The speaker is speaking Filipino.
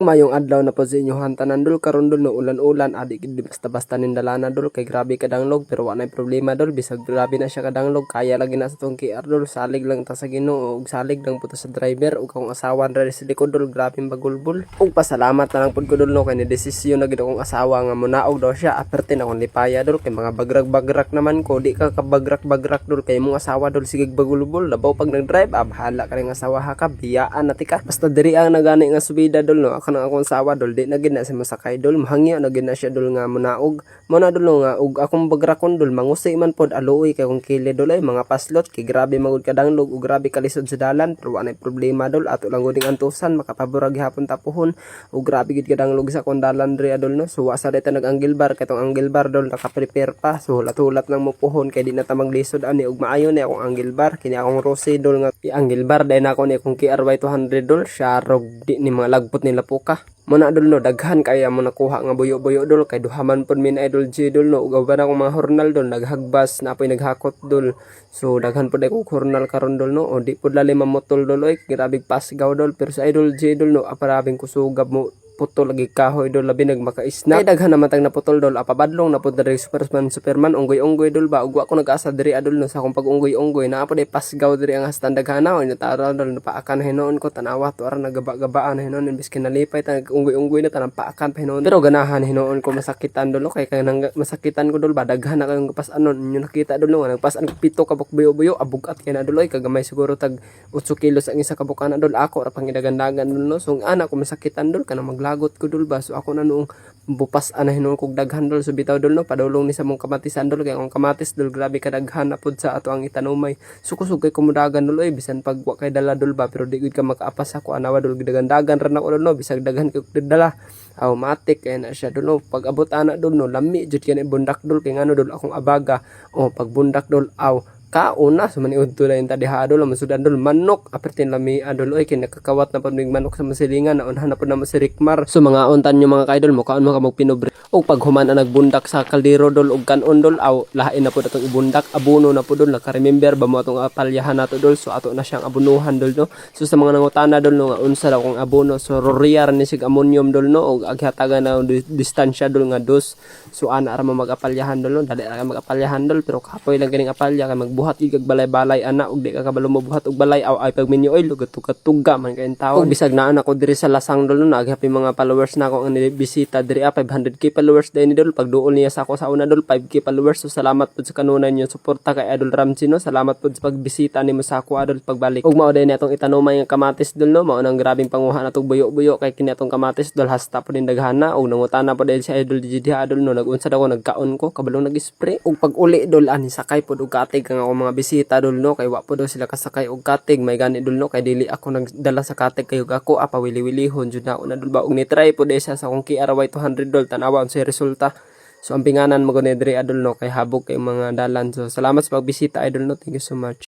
Mayong adlaw na po sa inyohan tanan dol karon dol no ulan-ulan adi gid basta-basta nindalana dol kay grabe kadanglog pero wa nay problema dol bisag grabe na siya kadanglog kaya lagi na sa tong KR dol salig lang ta sa Ginoo ug salig lang puto sa driver ug akong asawa ra sa likod dol grabeng bagulbol ug pasalamat na lang pud ko dol no kay ni desisyon na gid akong asawa nga munaog daw siya aperte na akong lipaya dol kay mga bagrag-bagrak naman ko di ka kabagrak-bagrak dol kay mong asawa dol sige bagulbol labaw pag nag-drive bahala ka ring asawa ha ka biyaan na tika basta diri ang nagani nga subida dol no kanang akong asawa dol di na gid na si masakay dol mahangyo na gid na siya dol nga munaog mo na dol nga ug akong bagrakon dol mangusay man pod aluoy kay kung kili dol ay mga paslot kay grabe magud kadanglog ug grabe kalisod sa dalan pero wala problema dol ato lang guding antusan makapaborag gihapon tapuhon ug grabe gid kadanglog sa kon dalan diri dol no so asa deta nag-angle bar kay tong angle bar dol naka-prepare pa so hulat-hulat lang mo puhon kay di na ta maglisod ani ug maayo ni akong angle bar kini akong rose dol nga angle bar dai na ako ni akong KRY 200 dol siya rog di ni mga lagpot nila puka muna dol no daghan kaya mo nakuha nga buyo-buyo dol kay duhaman pod min idol G dol no ug uban akong mga hornal dol naghagbas na apoy naghakot dol so daghan pod ay kong hornal karon dol no o di pod lalim mamotol dol oy grabe pasgaw dol pero sa idol G dol no aparabing kusugab mo putol lagi kahoy dol labi nagmaka-snap ay daghan naman tag naputol dol apabadlong na pod diri Superman unggoy-unggoy dol ba ug wa ko nag-asa diri adol no sa akong pag-unggoy-unggoy na pod ay pasgaw diri ang hastan daghana o natara dol napaakan hinuon ko tanawa to ara nagaba-gabaan hinuon imbis kinalipay tag unggoy-unggoy na tanang paakan pa hinuon pero ganahan hinuon ko masakitan dol kay kanang masakitan ko dol ba daghan na kayong pasanon inyo nakita dol no nagpasan ko pito ka buyo-buyo abugat kay na dol kagamay siguro tag 8 kilos ang isa ka bukana dol ako ra pangidagandagan dol no so ana ko masakitan dol kanang lagot ko dol ba so ako na noong bupas ana hinuon kog daghan dol so bitaw dol no padulong ni sa mong kamatisan dol kay akong kamatis dol grabe kadaghan na pud sa ato ang itanumay sukusog kay kumudagan dol oy bisan pag wa kay dala dol ba pero di gid ka makaapas ako anawa dol gidagandagan ra nako dol no bisag daghan kay dala aw matik kay na siya dol no pag abot ana dol no lami jud kay bundak dol kay ngano dol akong abaga o pag bundak dol aw kauna so maniud to lain tadi hadol masudan dol manok apertin lami adol oy kay nakakawat na pud mig manok sa masilingan naunhan na pud na si Rickmar so mga untan nyo mga kaidol mo kaon mo ka magpinobre og pag human na nagbundak sa kaldero dol og kanon dol aw lain na pud atong ibundak abono na pud dol naka-remember ba mo atong apalyahan nato dol so ato na siyang abonuhan dol no so sa mga nangutana dol no nga unsa daw kung abono so roriar ni sig ammonium dol no og aghatagan na distansya dol nga dos so ana ra magapalyahan dol no dali ra magapalyahan dol pero kapoy lang ganing apalya kay buhat igag balay-balay ana ug di ka kabalo mo buhat og balay aw ay pag minyo oy lugat-tuga man kay tawo bisag naa ako diri sa Lasang dol no naghappy mga followers na ako ang bisita diri 500k followers din dol pag duol niya sa ako sa una dol 5k followers so salamat pud sa kanunay niyo suporta kay Idol Ramsey no salamat pud sa pagbisita nimo sa ako adol pagbalik ug mao din atong itanumay nga kamatis dol no mao nang grabing panguha natong buyo-buyo kay kini atong kamatis dol hasta pud din daghana ug nangutana pud si Idol GD adol no nagunsa daw nagkaon ko kabalong nag-spray ug pag uli dol ani sakay pud og katig kang ako mga bisita dol no kay wa po daw sila kasakay og katig may gani dol no kay dili ako nagdala sa katig kayo ako apawili-wilihon jud na una dol ba og ni try po siya sa akong KRY 200 dol tanawa sa resulta so ang pinganan mo gani diri adol no kay habog kay mga dalan so salamat sa pagbisita idol no thank you so much.